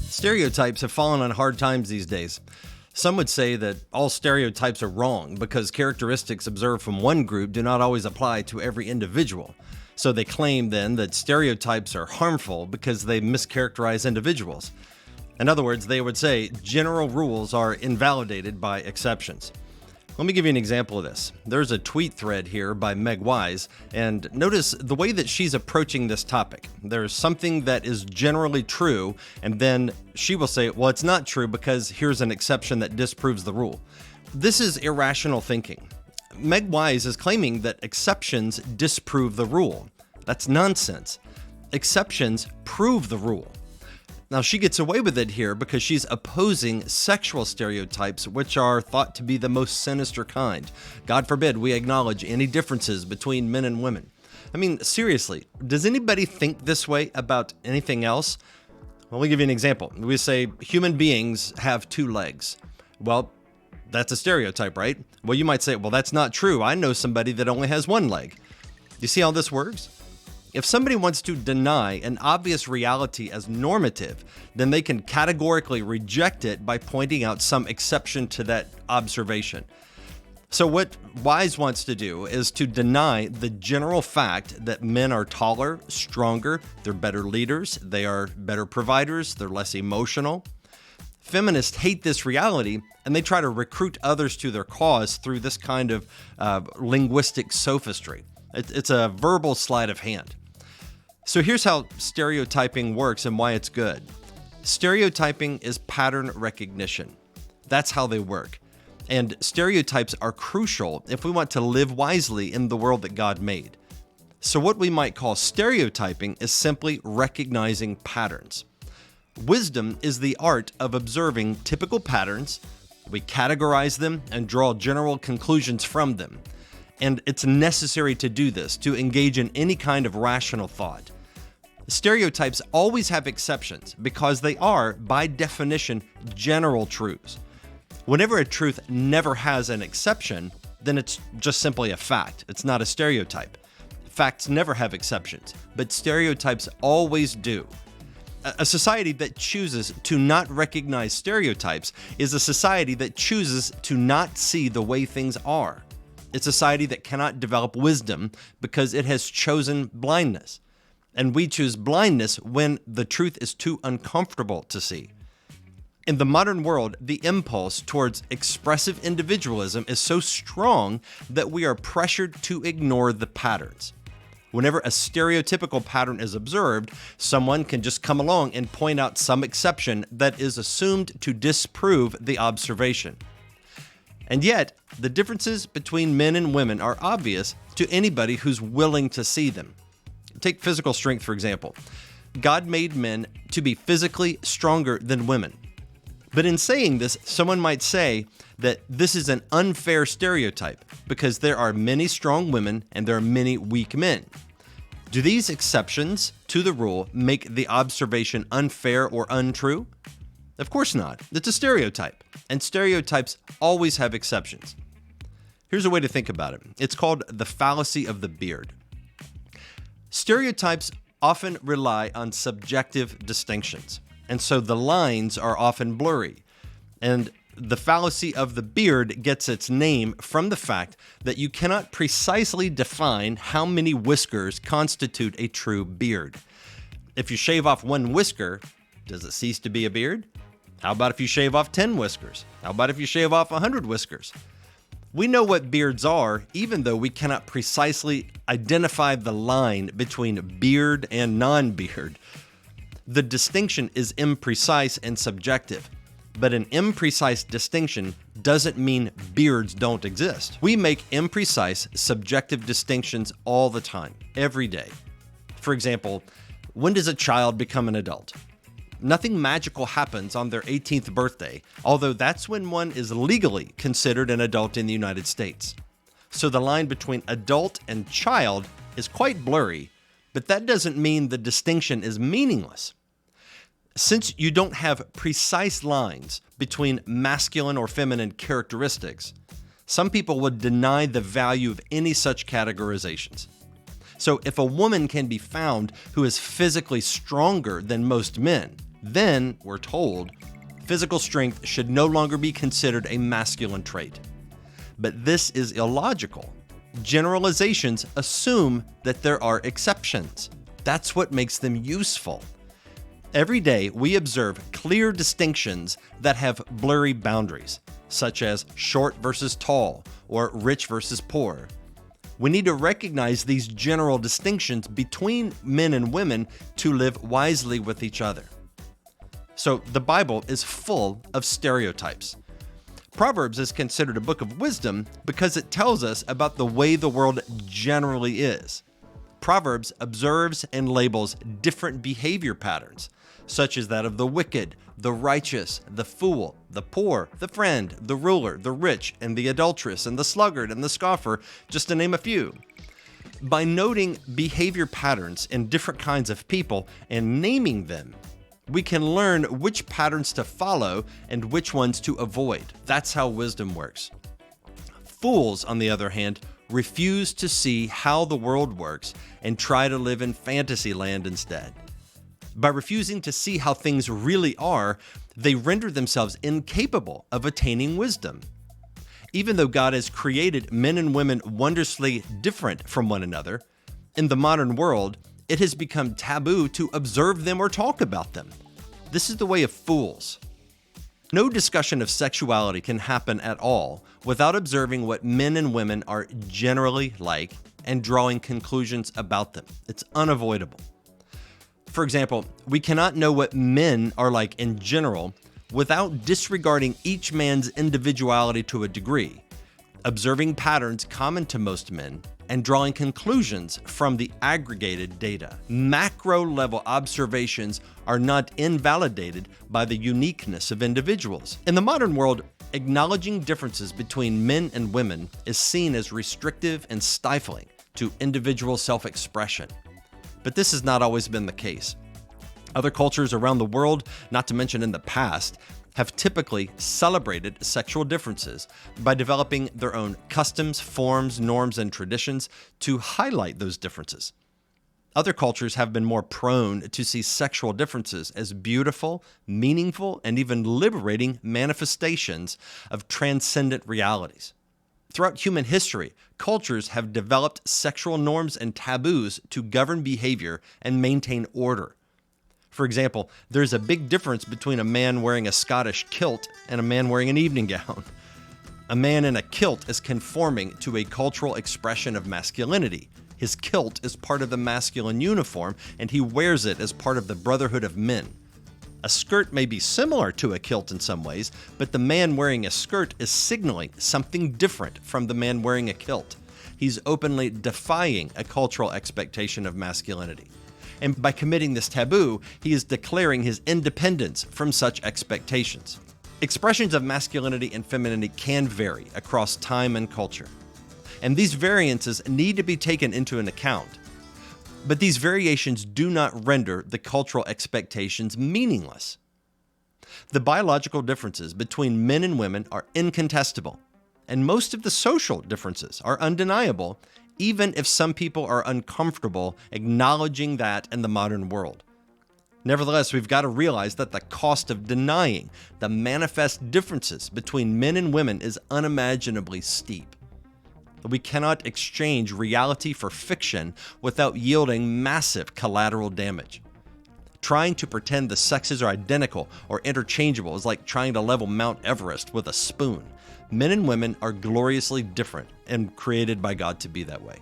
Stereotypes have fallen on hard times these days. Some would say that all stereotypes are wrong because characteristics observed from one group do not always apply to every individual. So they claim then that stereotypes are harmful because they mischaracterize individuals. In other words, they would say general rules are invalidated by exceptions. Let me give you an example of this. There's a tweet thread here by Meg Wise, and notice the way that she's approaching this topic. There's something that is generally true, and then she will say, well, it's not true because here's an exception that disproves the rule. This is irrational thinking. Meg Wise is claiming that exceptions disprove the rule. That's nonsense. Exceptions prove the rule. Now, she gets away with it here because she's opposing sexual stereotypes, which are thought to be the most sinister kind. God forbid we acknowledge any differences between men and women. I mean, seriously, does anybody think this way about anything else? Well, let me give you an example. We say human beings have two legs. Well, that's a stereotype, right? Well, you might say, well, that's not true. I know somebody that only has one leg. You see how this works? If somebody wants to deny an obvious reality as normative, then they can categorically reject it by pointing out some exception to that observation. So what Wise wants to do is to deny the general fact that men are taller, stronger, they're better leaders, they are better providers, they're less emotional. Feminists hate this reality, and they try to recruit others to their cause through this kind of linguistic sophistry. It's a verbal sleight of hand. So here's how stereotyping works and why it's good. Stereotyping is pattern recognition. That's how they work. And stereotypes are crucial if we want to live wisely in the world that God made. So what we might call stereotyping is simply recognizing patterns. Wisdom is the art of observing typical patterns. We categorize them and draw general conclusions from them. And it's necessary to do this, to engage in any kind of rational thought. Stereotypes always have exceptions because they are, by definition, general truths. Whenever a truth never has an exception, then it's just simply a fact. It's not a stereotype. Facts never have exceptions, but stereotypes always do. A society that chooses to not recognize stereotypes is a society that chooses to not see the way things are. It's a society that cannot develop wisdom because it has chosen blindness. And we choose blindness when the truth is too uncomfortable to see. In the modern world, the impulse towards expressive individualism is so strong that we are pressured to ignore the patterns. Whenever a stereotypical pattern is observed, someone can just come along and point out some exception that is assumed to disprove the observation. And yet, the differences between men and women are obvious to anybody who's willing to see them. Take physical strength, for example. God made men to be physically stronger than women. But in saying this, someone might say that this is an unfair stereotype because there are many strong women and there are many weak men. Do these exceptions to the rule make the observation unfair or untrue? Of course not. It's a stereotype, and stereotypes always have exceptions. Here's a way to think about it. It's called the fallacy of the beard. Stereotypes often rely on subjective distinctions, and so the lines are often blurry. And the fallacy of the beard gets its name from the fact that you cannot precisely define how many whiskers constitute a true beard. If you shave off one whisker, does it cease to be a beard? How about if you shave off 10 whiskers? How about if you shave off 100 whiskers? We know what beards are, even though we cannot precisely identify the line between beard and non-beard. The distinction is imprecise and subjective, but an imprecise distinction doesn't mean beards don't exist. We make imprecise, subjective distinctions all the time, every day. For example, when does a child become an adult? Nothing magical happens on their 18th birthday, although that's when one is legally considered an adult in the United States. So the line between adult and child is quite blurry, but that doesn't mean the distinction is meaningless. Since you don't have precise lines between masculine or feminine characteristics, some people would deny the value of any such categorizations. So if a woman can be found who is physically stronger than most men, Then, we're told, physical strength should no longer be considered a masculine trait. But this is illogical. Generalizations assume that there are exceptions. That's what makes them useful. Every day, we observe clear distinctions that have blurry boundaries, such as short versus tall or rich versus poor. We need to recognize these general distinctions between men and women to live wisely with each other. So, the Bible is full of stereotypes. Proverbs is considered a book of wisdom because it tells us about the way the world generally is. Proverbs observes and labels different behavior patterns, such as that of the wicked, the righteous, the fool, the poor, the friend, the ruler, the rich, and the adulteress, and the sluggard, and the scoffer, just to name a few. By noting behavior patterns in different kinds of people and naming them, we can learn which patterns to follow and which ones to avoid. That's how wisdom works. Fools, on the other hand, refuse to see how the world works and try to live in fantasy land instead. By refusing to see how things really are, they render themselves incapable of attaining wisdom. Even though God has created men and women wondrously different from one another, in the modern world, it has become taboo to observe them or talk about them. This is the way of fools. No discussion of sexuality can happen at all without observing what men and women are generally like and drawing conclusions about them. It's unavoidable. For example, we cannot know what men are like in general without disregarding each man's individuality to a degree, observing patterns common to most men, and drawing conclusions from the aggregated data. Macro-level observations are not invalidated by the uniqueness of individuals. In the modern world, acknowledging differences between men and women is seen as restrictive and stifling to individual self-expression. But this has not always been the case. Other cultures around the world, not to mention in the past, have typically celebrated sexual differences by developing their own customs, forms, norms, and traditions to highlight those differences. Other cultures have been more prone to see sexual differences as beautiful, meaningful, and even liberating manifestations of transcendent realities. Throughout human history, cultures have developed sexual norms and taboos to govern behavior and maintain order. For example, there's a big difference between a man wearing a Scottish kilt and a man wearing an evening gown. A man in a kilt is conforming to a cultural expression of masculinity. His kilt is part of the masculine uniform, and he wears it as part of the brotherhood of men. A skirt may be similar to a kilt in some ways, but the man wearing a skirt is signaling something different from the man wearing a kilt. He's openly defying a cultural expectation of masculinity. And by committing this taboo, he is declaring his independence from such expectations. Expressions of masculinity and femininity can vary across time and culture, and these variances need to be taken into an account. But these variations do not render the cultural expectations meaningless. The biological differences between men and women are incontestable, and most of the social differences are undeniable, even if some people are uncomfortable acknowledging that in the modern world. Nevertheless, we've got to realize that the cost of denying the manifest differences between men and women is unimaginably steep. We cannot exchange reality for fiction without yielding massive collateral damage. Trying to pretend the sexes are identical or interchangeable is like trying to level Mount Everest with a spoon. Men and women are gloriously different and created by God to be that way.